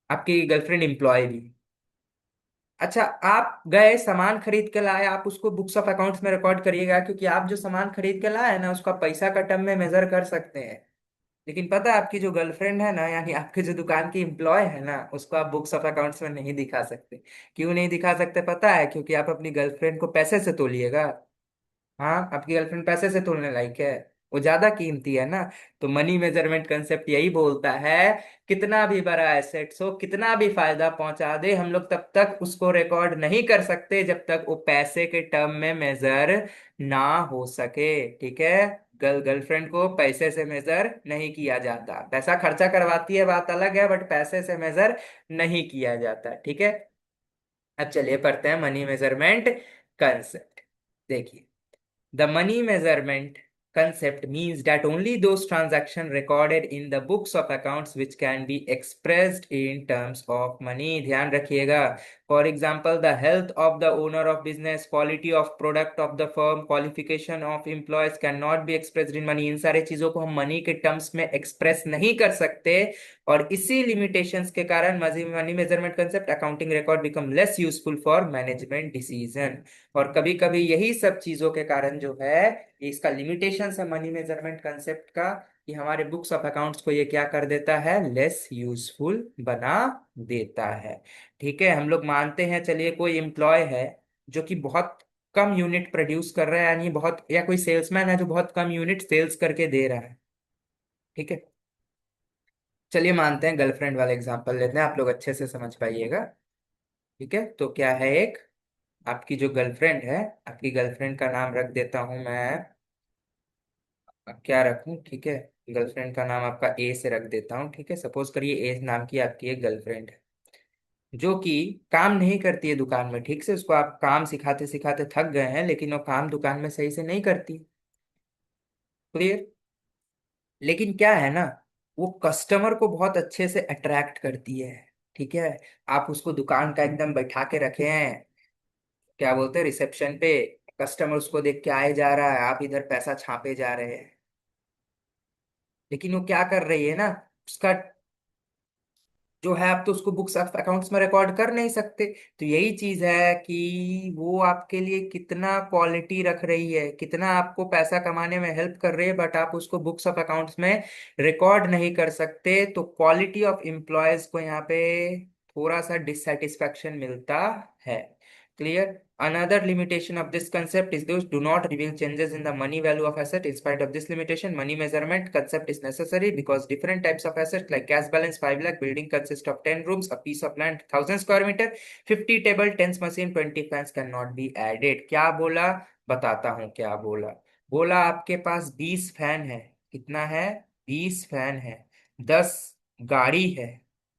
आपकी गर्लफ्रेंड एम्प्लॉय भी। अच्छा, आप गए सामान खरीद के लाए, आप उसको बुक्स ऑफ अकाउंट्स में रिकॉर्ड करिएगा, क्योंकि आप जो सामान खरीद के लाए हैं ना, उसका पैसा का टर्म में मेजर कर सकते हैं। लेकिन पता है, आपकी जो गर्लफ्रेंड है ना, यानी आपके जो दुकान की एम्प्लॉय है ना, उसको आप बुक्स ऑफ अकाउंट्स में नहीं दिखा सकते। क्यों नहीं दिखा सकते पता है? क्योंकि आप अपनी गर्लफ्रेंड को पैसे से तोलिएगा। हाँ, आपकी गर्लफ्रेंड पैसे से तोलने लायक है, वो ज्यादा कीमती है ना। तो मनी मेजरमेंट कंसेप्ट यही बोलता है, कितना भी बड़ा एसेट्स हो, कितना भी फायदा पहुंचा दे, हम लोग तब तक उसको रिकॉर्ड नहीं कर सकते जब तक वो पैसे के टर्म में मेजर ना हो सके। ठीक है। गर्लफ्रेंड को पैसे से मेजर नहीं किया जाता। पैसा खर्चा करवाती है बात अलग है, बट पैसे से मेजर नहीं किया जाता। ठीक है। अब चलिए पढ़ते हैं मनी मेजरमेंट कंसेप्ट। देखिए, the money measurement concept means that only those transactions recorded in the books of accounts which can be expressed in terms of money। ध्यान रखिएगा। For example, the health of the owner of business, quality of product of the firm, qualification of employees cannot be expressed in money। इन सारे चीजों को हम money के terms में express नहीं कर सकते, और इसी लिमिटेशंस के कारण money measurement concept accounting record become less useful for management decision. और कभी कभी यही सब चीजों के कारण जो है, ये इसका लिमिटेशन है मनी मेजरमेंट कंसेप्ट का, कि हमारे बुक्स ऑफ अकाउंट्स को ये क्या कर देता है? लेस यूजफुल बना देता है। ठीक है। हम लोग मानते हैं, चलिए कोई एम्प्लॉय है जो कि बहुत कम यूनिट प्रोड्यूस कर रहा है, यानी बहुत, या कोई सेल्समैन है जो बहुत कम यूनिट सेल्स करके दे रहा है। ठीक है। चलिए मानते हैं, गर्लफ्रेंड वाला एग्जांपल लेते हैं, आप लोग अच्छे से समझ पाइएगा। ठीक है। तो क्या है, एक आपकी जो गर्लफ्रेंड है, आपकी गर्लफ्रेंड का नाम रख देता हूं मैं, क्या रखूं? ठीक है, गर्लफ्रेंड का नाम आपका ए से रख देता हूँ। ठीक है। सपोज करिए ए नाम की आपकी एक गर्लफ्रेंड है, जो कि काम नहीं करती है दुकान में ठीक से। उसको आप काम सिखाते सिखाते थक गए हैं, लेकिन वो काम दुकान में सही से नहीं करती। क्लियर? लेकिन क्या है ना, वो कस्टमर को बहुत अच्छे से अट्रैक्ट करती है। ठीक है। आप उसको दुकान का एकदम बैठा के रखे हैं, क्या बोलते हैं, रिसेप्शन पे। कस्टमर उसको देख के आए जा रहा है, आप इधर पैसा छापे जा रहे हैं। लेकिन वो क्या कर रही है ना, उसका जो है, आप तो उसको बुक्स ऑफ अकाउंट्स में रिकॉर्ड कर नहीं सकते। तो यही चीज है कि वो आपके लिए कितना क्वालिटी रख रही है, कितना आपको पैसा कमाने में हेल्प कर रही है, बट आप उसको बुक्स ऑफ अकाउंट्स में रिकॉर्ड नहीं कर सकते। तो क्वालिटी ऑफ एम्प्लॉयज को यहाँ पे थोड़ा सा डिससेटिस्फैक्शन मिलता है। Clear? Another limitation of this concept is those do not reveal changes in the money value of asset. In spite of this limitation, money measurement concept is necessary because different types of assets like cash balance 5 lakh building consists of 10 rooms, a piece of land 1000 square meter, 50 table, 10 machine, 20 fans cannot be added। क्या बोला? बताता हूँ क्या बोला। बोला आपके पास 20 fan है। कितना है? 20 फैन है। 10 गाड़ी है।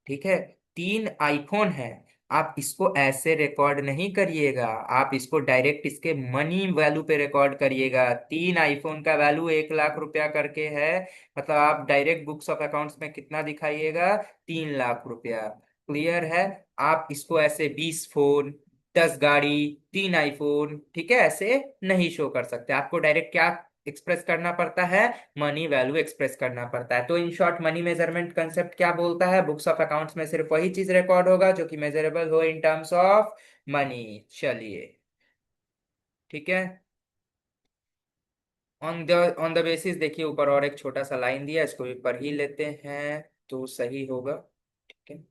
ठीक है। 3 आईफोन है। आप इसको ऐसे रिकॉर्ड नहीं करिएगा, आप इसको डायरेक्ट इसके मनी वैल्यू पे रिकॉर्ड करिएगा। 3 आईफोन का वैल्यू 1 लाख रुपया करके है, मतलब आप डायरेक्ट बुक्स ऑफ अकाउंट्स में कितना दिखाइएगा? 3 लाख रुपया। क्लियर है? आप इसको ऐसे 20 फोन, 10 गाड़ी, 3 आईफोन, ठीक है, ऐसे नहीं शो कर सकते। आपको डायरेक्ट क्या एक्सप्रेस करना पड़ता है? मनी वैल्यू एक्सप्रेस करना पड़ता है। तो in short money measurement concept क्या बोलता है? बुक्स ऑफ अकाउंट्स में सिर्फ वही चीज रिकॉर्ड होगा जो कि मेजरेबल हो इन टर्म्स ऑफ मनी। चलिए, ठीक है। ऑन द बेसिस, देखिए ऊपर और एक छोटा सा लाइन दिया, इसको भी पढ़ ही लेते हैं तो सही होगा। ठीक है।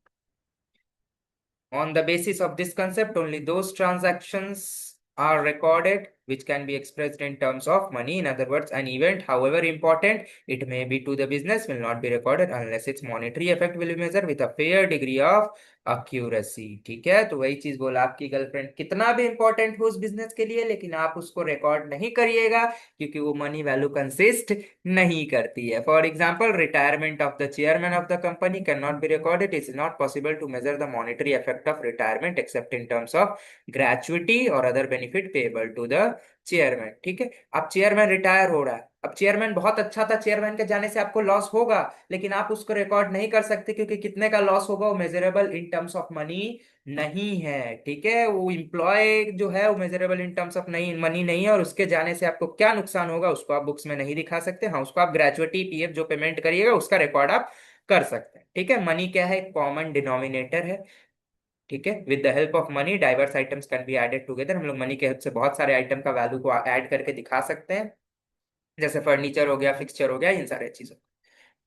On the basis of this concept, only those transactions are recorded which can be expressed in terms of money. In other words, an event, however important it may be to the business, will not be recorded unless its monetary effect will be measured with a fair degree of accuracy. ठीक है, तो वही चीज बोला, आपकी girlfriend कितना भी important हो उस बिजनेस के लिए, लेकिन आप उसको रिकॉर्ड नहीं करिएगा क्योंकि वो मनी वैल्यू कंसिस्ट नहीं करती है. For example, retirement of the chairman of the company can not be recorded. It is not possible to measure the monetary effect of retirement except in terms of gratuity और other benefit payable to the chairman. ठीक है, अब chairman retire हो रहा है, अब chairman बहुत अच्छा था, चेयरमैन के जाने से आपको लॉस होगा, लेकिन आप उसको रिकॉर्ड नहीं कर सकते क्योंकि कितने का लॉस होगा वो measurable in terms of money नहीं है. ठीक है, वो इम्प्लॉय जो है वो मेजरेबल इन टर्म्स ऑफ नहीं मनी नहीं है, और उसके जाने से आपको क्या नुकसान होगा उसको आप बुक्स में नहीं दिखा सकते. हाँ, उसको आप ग्रेचुइटी पीएफ जो पेमेंट करिएगा उसका रिकॉर्ड आप कर सकते हैं. ठीक है, मनी क्या है, कॉमन डिनोमिनेटर है. ठीक है, with the help of money diverse items can be added together. हम लोग मनी के हेल्प से बहुत सारे आइटम का वैल्यू को ऐड करके दिखा सकते हैं, जैसे फर्नीचर हो गया, फिक्सचर हो गया, इन सारे चीजों.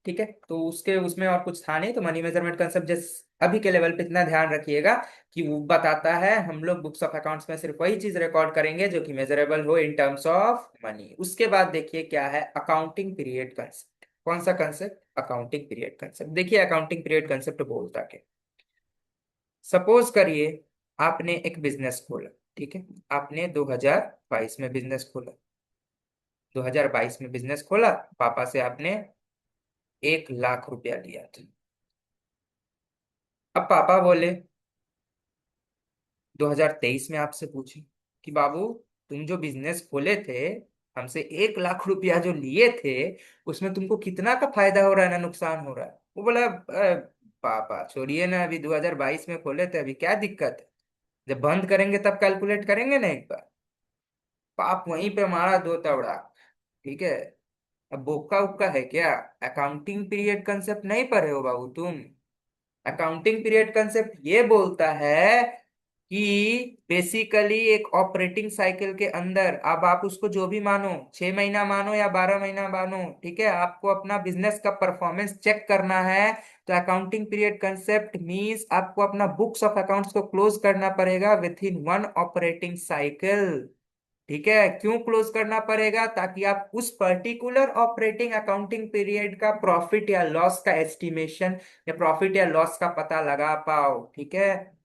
ठीक है, तो उसके उसमें और कुछ था नहीं, तो मनी मेजरमेंट कंसेप्ट जस्ट अभी के लेवल पे इतना ध्यान रखिएगा कि वो बताता है हम लोग बुक्स ऑफ अकाउंट्स में सिर्फ वही चीज रिकॉर्ड करेंगे जो कि मेजरेबल हो इन टर्म्स ऑफ मनी. उसके बाद देखिए क्या है अकाउंटिंग पीरियड कंसेप्ट. कौन सा कंसेप्ट, अकाउंटिंग पीरियड कंसेप्ट. देखिए अकाउंटिंग पीरियड कंसेप्ट बोलता है, सपोज करिए आपने एक बिजनेस खोला. ठीक है, आपने 2022 में बिजनेस खोला, 2022 में बिजनेस खोला, पापा से आपने 1 लाख रुपया लिया था. अब पापा बोले 2023 में आपसे पूछे कि बाबू तुम जो बिजनेस खोले थे, हमसे 1 लाख रुपया जो लिए थे, उसमें तुमको कितना का फायदा हो रहा है ना नुकसान हो रहा है. वो बोला पापा छोड़िए ना, अभी 2022 में खोले थे, अभी क्या दिक्कत है, जब बंद करेंगे तब कैलकुलेट करेंगे ना एक बार. पाप वहीं पे मारा दो तवड़ा. ठीक है, अब बोका उक्का है क्या, अकाउंटिंग पीरियड कंसेप्ट नहीं पढ़े हो बाबू तुम. अकाउंटिंग पीरियड कंसेप्ट ये बोलता है कि बेसिकली एक ऑपरेटिंग साइकिल के अंदर, अब आप उसको जो भी मानो, 6 महीना मानो या 12 महीना मानो, ठीक है, आपको अपना बिजनेस का परफॉर्मेंस चेक करना है. तो अकाउंटिंग पीरियड कंसेप्ट मींस आपको अपना बुक्स ऑफ अकाउंट्स को क्लोज करना पड़ेगा with in one operating cycle. ठीक है, क्यों क्लोज करना पड़ेगा, ताकि आप उस पर्टिकुलर ऑपरेटिंग अकाउंटिंग पीरियड का प्रॉफिट या लॉस का एस्टिमेशन या प्रॉफिट या लॉस का पता लगा पाओ. ठीक है,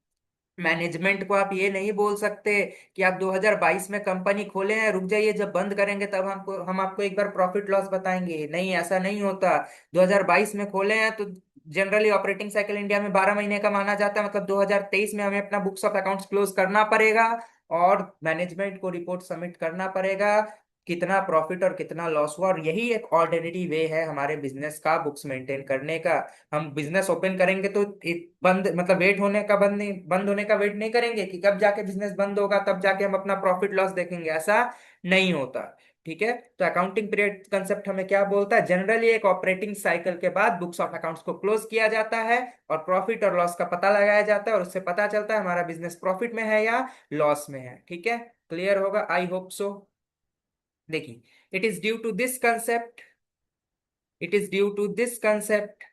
मैनेजमेंट को आप ये नहीं बोल सकते कि आप 2022 में कंपनी खोले हैं, रुक जाइए जब बंद करेंगे तब हम आपको एक बार प्रॉफिट लॉस बताएंगे. नहीं, ऐसा नहीं होता. 2022 में खोले हैं तो जनरली ऑपरेटिंग साइकिल इंडिया में 12 महीने का माना जाता है, मतलब 2023 में हमें अपना बुक्स ऑफ अकाउंट्स क्लोज करना पड़ेगा और मैनेजमेंट को रिपोर्ट सबमिट करना पड़ेगा कितना प्रॉफिट और कितना लॉस हुआ. और यही एक ऑर्डिनरी वे है हमारे बिजनेस का बुक्स मेंटेन करने का. हम बिजनेस ओपन करेंगे तो एक बंद मतलब वेट होने का बंद नहीं, बंद होने का वेट नहीं करेंगे कि कब जाके बिजनेस बंद होगा तब जाके हम अपना प्रॉफिट लॉस देखेंगे, ऐसा नहीं होता. ठीक है, तो अकाउंटिंग पीरियड कंसेप्ट हमें क्या बोलता है, जनरली एक ऑपरेटिंग साइकिल के बाद बुक्स ऑफ अकाउंट्स को क्लोज किया जाता है और प्रॉफिट और लॉस का पता लगाया जाता है, और उससे पता चलता है हमारा बिजनेस प्रॉफिट में है या लॉस में है. ठीक है, क्लियर होगा, आई होप सो. देखिए, it is due to this concept, it is due to this concept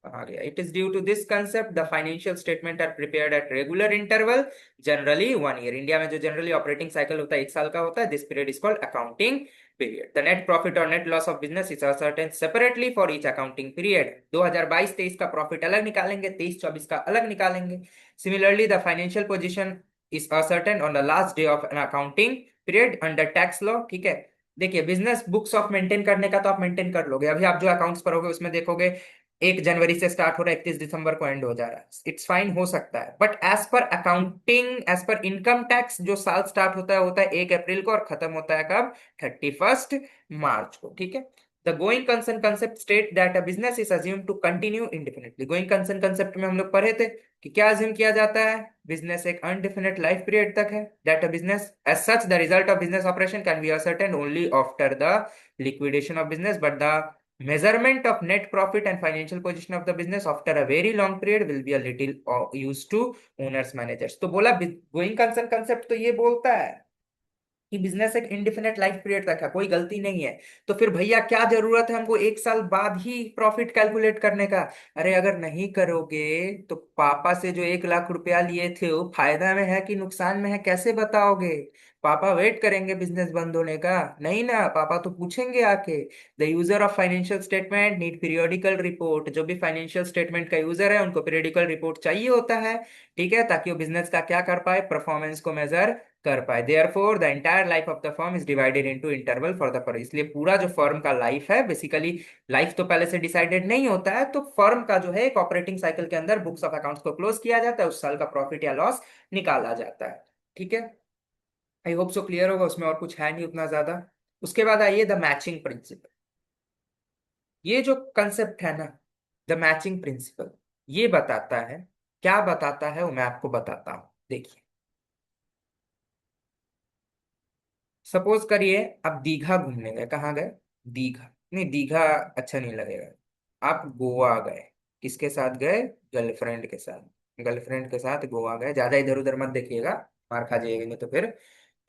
आ गया, it is due to this concept the financial statements are prepared at regular interval, generally 1 year. India में जो generally operating cycle होता है 1 साल का होता है. This period is called accounting period. The net profit और net loss of business is ascertained separately for each accounting period. 2022-23 का प्रॉफिट अलग निकालेंगे, 23-24 का अलग निकालेंगे. Similarly the financial position is ascertained on the last day of an accounting period under tax law. ठीक है, देखिए बिजनेस बुक्स ऑफ मेंटेन करने का तो आप मेंटेन कर लोगे, अभी आप जो अकाउंट्स पढ़ोगे उसमें देखोगे 1 जनवरी से स्टार्ट हो रहा है, 31 दिसंबर को एंड हो जा रहा है. इट्स फाइन, हो सकता है, but as per accounting, as per income tax जो साल स्टार्ट होता है 1 अप्रैल को और खत्म होता है कब, 31 मार्च को. ठीक है, the going concern concept state that a business is assume to continue indefinitely. Going concern concept में हम लोग पढ़े थे कि क्या अज्यूम किया जाता है, बिजनेस एक अनडिफिनिट लाइफ पीरियड तक है. That a business as such the result of business operation can be ascertain only after the liquidation of business, but the measurement of net profit and financial position of the business after a very long period will be a little used to owners managers. तो बोला going concern concept तो ये बोलता है कि business एक indefinite life period तक है, कोई गलती नहीं है। तो फिर भैया क्या जरूरत है हमको 1 साल बाद ही प्रॉफिट कैलकुलेट करने का? अरे अगर नहीं करोगे तो पापा से जो 1 लाख रुपया लिए थे वो फायदा में है कि नुकसान में है, कैसे बताओगे? पापा वेट करेंगे बिजनेस बंद होने का? नहीं ना, पापा तो पूछेंगे आके। The user of financial statement need periodical report. जो भी फाइनेंशियल स्टेटमेंट का यूजर है उनको पीरियोडिकल रिपोर्ट चाहिए होता है, ठीक है, ताकि वो बिजनेस का क्या कर पाए, परफॉर्मेंस को मेजर कर पाए। Therefore the entire life of the firm is divided into interval for the firm. इसलिए पूरा जो फर्म का लाइफ है, बेसिकली लाइफ तो पहले से डिसाइडेड नहीं होता है, तो फर्म का जो है एक ऑपरेटिंग साइकिल के अंदर बुक्स ऑफ अकाउंट्स को क्लोज किया जाता है, उस साल का प्रॉफिट या लॉस निकाला जाता है। ठीक है, आई होप सो क्लियर होगा, उसमें और कुछ है नहीं उतना ज्यादा। उसके बाद आइए द मैचिंग प्रिंसिपल। ये जो कंसेप्ट है ना, द मैचिंग प्रिंसिपल, ये बताता है, क्या बताता है वो मैं आपको बताता हूँ। देखिए, सपोज करिए आप दीघा घूमने गए। कहाँ गए? दीघा नहीं, दीघा अच्छा नहीं लगेगा। आप गोवा गए। किसके साथ गए? गर्लफ्रेंड के साथ। गर्लफ्रेंड के साथ गोवा गए। ज्यादा इधर उधर मत देखिएगा, मार खा जाइएगा, नहीं तो फिर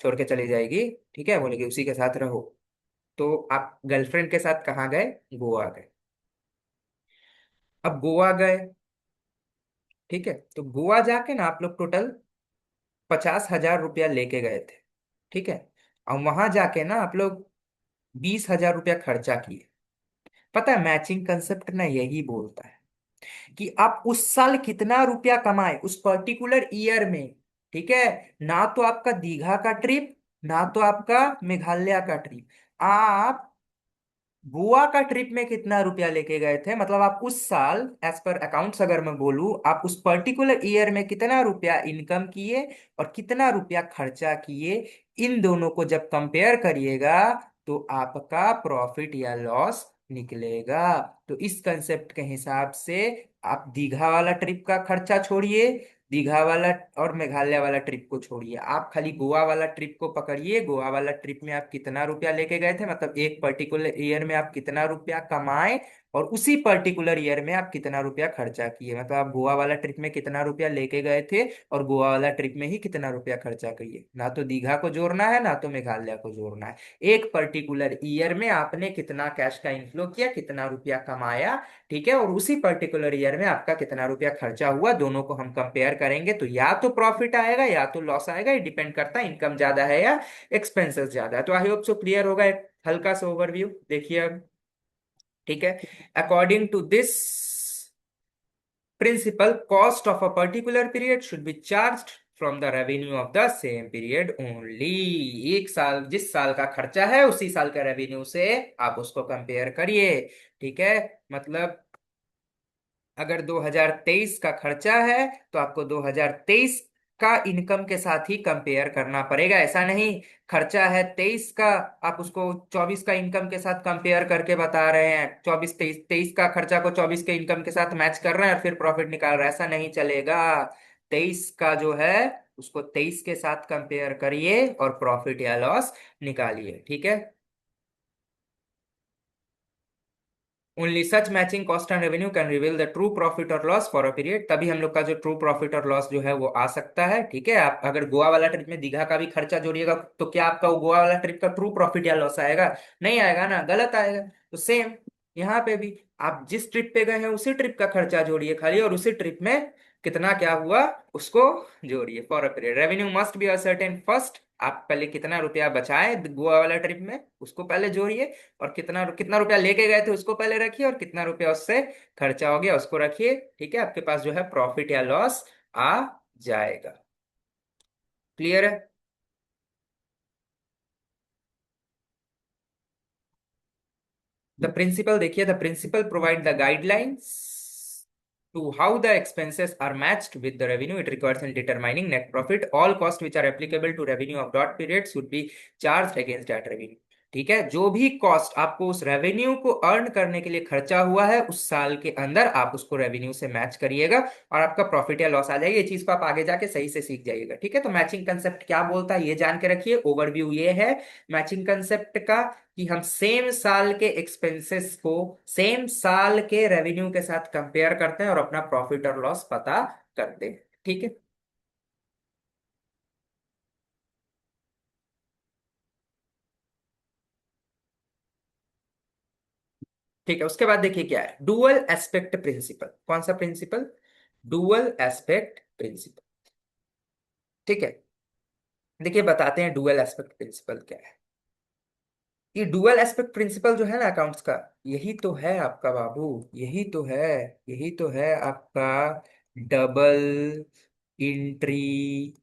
छोड़ के चली जाएगी। ठीक है, बोलेगी उसी के साथ रहो। तो आप गर्लफ्रेंड के साथ कहाँ गए? गोवा गए। अब गोवा गए, ठीक है, तो गोवा जाके ना आप लोग टोटल 50,000 रुपया लेके गए थे। ठीक है, और वहां जाके ना आप लोग 20,000 रुपया खर्चा किए। पता है मैचिंग कंसेप्ट ना यही बोलता है कि आप उस साल कितना रुपया कमाए उस पर्टिकुलर ईयर में। ठीक है, ना तो आपका दीघा का ट्रिप, ना तो आपका मेघालय का ट्रिप, आप गोवा का ट्रिप में कितना रुपया लेके गए थे, मतलब आप उस साल एज पर अकाउंट्स अगर मैं बोलूं, आप उस पर्टिकुलर ईयर में कितना रुपया इनकम किए और कितना रुपया खर्चा किए, इन दोनों को जब कंपेयर करिएगा तो आपका प्रॉफिट या लॉस निकलेगा। तो इस कंसेप्ट के हिसाब से आप दीघा वाला ट्रिप का खर्चा छोड़िए, दीघा वाला और मेघालय वाला ट्रिप को छोड़िए, आप खाली गोवा वाला ट्रिप को पकड़िए। गोवा वाला ट्रिप में आप कितना रुपया लेके गए थे, मतलब एक पर्टिकुलर ईयर में आप कितना रुपया कमाए और उसी पर्टिकुलर ईयर में आप कितना रुपया खर्चा किए, मतलब आप गोवा वाला ट्रिप में कितना रुपया लेके गए थे और गोवा वाला ट्रिप में ही कितना रुपया खर्चा किए। ना तो दीघा को जोड़ना है, ना तो मेघालय को जोड़ना है। एक पर्टिकुलर ईयर में आपने कितना कैश का इनफ्लो किया, कितना रुपया कमाया, ठीक है, और उसी पर्टिकुलर ईयर में आपका कितना रुपया खर्चा हुआ, दोनों को हम कंपेयर करेंगे तो या तो प्रॉफिट आएगा या तो लॉस आएगा। ये डिपेंड करता है इनकम ज्यादा है या एक्सपेंसेस ज्यादा है। तो आई होप सो क्लियर होगा, एक हल्का सा ओवरव्यू देखिए अब। ठीक है, according to this principle, cost of a particular period should be charged from the revenue of the same period only. एक साल, जिस साल का खर्चा है उसी साल का रेवेन्यू से आप उसको कंपेयर करिए। ठीक है, मतलब अगर 2023 का खर्चा है तो आपको 2023 का इनकम के साथ ही कंपेयर करना पड़ेगा। ऐसा नहीं खर्चा है 23 का, आप उसको 24 का इनकम के साथ कंपेयर करके बता रहे हैं, 24 23 23 का खर्चा को 24 के इनकम के साथ मैच कर रहे हैं और फिर प्रॉफिट निकाल रहे हैं, ऐसा नहीं चलेगा। 23 का जो है उसको 23 के साथ कंपेयर करिए और प्रॉफिट या लॉस निकालिए। ठीक है, only such matching cost and revenue can reveal the true profit और लॉस फॉर अ पीरियड। तभी हम लोग का जो ट्रू प्रॉफिट और लॉस जो है वो आ सकता है। ठीक है, आप अगर गोवा वाला ट्रिप में दीघा का भी खर्चा जोड़िएगा तो क्या आपका वो गोवा वाला ट्रिप का ट्रू प्रॉफिट या लॉस आएगा? नहीं आएगा ना, गलत आएगा। तो सेम यहाँ पे भी आप जिस ट्रिप पे गए हैं उसी ट्रिप का खर्चा जोड़िए खाली, और उसी ट्रिप में कितना क्या हुआ उसको जोड़िए for a period. Revenue must be ascertain first. आप पहले कितना रुपया बचाए गोवा वाला ट्रिप में उसको पहले जोड़िए, और कितना कितना रुपया लेके गए थे उसको पहले रखिए, और कितना रुपया उससे खर्चा हो गया उसको रखिए। ठीक है, आपके पास जो है प्रॉफिट या लॉस आ जाएगा। क्लियर है? द प्रिंसिपल देखिए, the principle provide the guidelines to how the expenses are matched with the revenue it requires in determining net profit. All costs which are applicable to revenue of dot period should be charged against that revenue. ठीक है, जो भी cost आपको उस revenue को earn करने के लिए खर्चा हुआ है उस साल के अंदर आप उसको रेवेन्यू से मैच करिएगा और आपका प्रॉफिट या लॉस आ जाएगा। ये चीज को आप आगे जाके सही से सीख जाइएगा। ठीक है, तो मैचिंग कंसेप्ट क्या बोलता है ये जान के रखिए। ओवरव्यू ये है मैचिंग कंसेप्ट का कि हम सेम साल के एक्सपेंसेस को सेम साल के रेवेन्यू के साथ कंपेयर करते हैं और अपना प्रॉफिट और लॉस पता करते हैं। ठीक है, ठीक है, उसके बाद देखिए क्या है, डुअल एस्पेक्ट प्रिंसिपल। कौन सा प्रिंसिपल? Dual aspect principal. ठीक है, देखिए बताते हैं डुअल एस्पेक्ट प्रिंसिपल क्या है। ये डुअल एस्पेक्ट प्रिंसिपल जो है ना अकाउंट्स का, यही तो है आपका बाबू, यही तो है, यही तो है आपका डबल एंट्री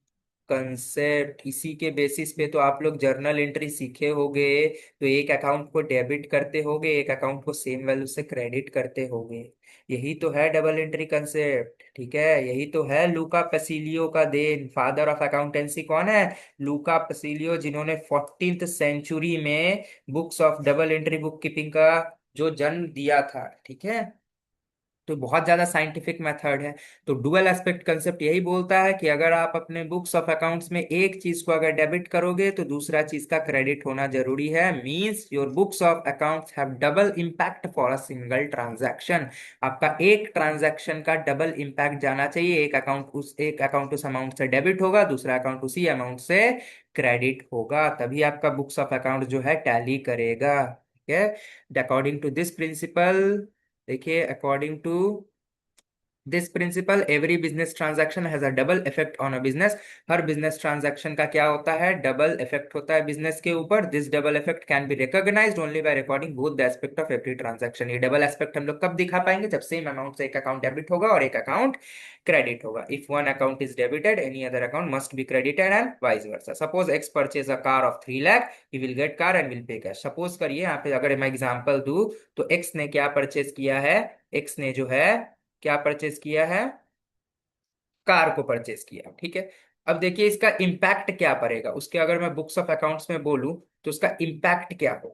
कंसेप्ट। इसी के बेसिस पे तो आप लोग जर्नल एंट्री सीखे होगे। तो एक अकाउंट को डेबिट करते होगे, एक अकाउंट को सेम वैल्यू से क्रेडिट करते होगे। यही तो है डबल एंट्री कंसेप्ट, ठीक है। यही तो है लूका पेसिलियो का देन। फादर ऑफ अकाउंटेंसी कौन है? लूका पेसिलियो, जिन्होंने 14th सेंचुरी में books of double entry book keeping का जो जन्म दिया था, ठीक है। तो बहुत ज्यादा साइंटिफिक मेथड है। तो डुअल एस्पेक्ट कंसेप्ट यही बोलता है कि अगर आप अपने बुक्स ऑफ अकाउंट्स में एक चीज को अगर डेबिट करोगे तो दूसरा चीज का क्रेडिट होना जरूरी है। Means your books of accounts have double impact for a single transaction. आपका एक ट्रांजैक्शन का डबल इम्पैक्ट जाना चाहिए। एक अकाउंट उस अमाउंट से डेबिट होगा, दूसरा अकाउंट उसी अमाउंट से क्रेडिट होगा, तभी आपका बुक्स ऑफ अकाउंट जो है टैली करेगा, ठीक है। अकॉर्डिंग टू दिस प्रिंसिपल, देखिए according to this principle every business transaction has a double effect on a business. हर बिजनेस ट्रांजैक्शन का क्या होता है? डबल इफेक्ट होता है बिजनेस के ऊपर। This double effect can be recognised only by recording both the aspect of every transaction. ये डबल एस्पेक्ट हम लोग कब दिखा पाएंगे? जब सेम अमाउंट से एक अकाउंट डेबिट होगा और एक अकाउंट क्रेडिट होगा। If one account is debited any other account must be credited and vice versa. Suppose x purchase a car of 3 lakh, he will get car and will pay cash. Suppose करिए यहाँ पे अगर मैं example दूं तो x ने क्या purchase किया है? एक्स ने जो है क्या परचेज किया है? कार को परचेज किया, ठीक है। अब देखिए इसका इम्पैक्ट क्या पड़ेगा उसके, अगर मैं बुक्स ऑफ अकाउंट्स में बोलूं तो उसका इम्पैक्ट क्या हो।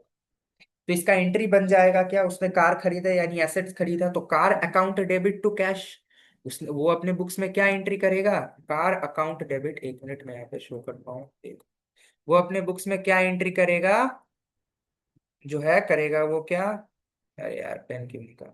तो इसका एंट्री बन जाएगा क्या, उसने कार खरीदा यानी एसेट्स खरीदा, तो car account debit to cash. उसने वो अपने बुक्स में क्या एंट्री करेगा? कार अकाउंट डेबिट, एक मिनट में यहाँ पे शो कर पाऊँ, देखो। वो अपने बुक्स में क्या एंट्री करेगा? जो है करेगा वो क्या? अरे यार पेन क्यों निकाल,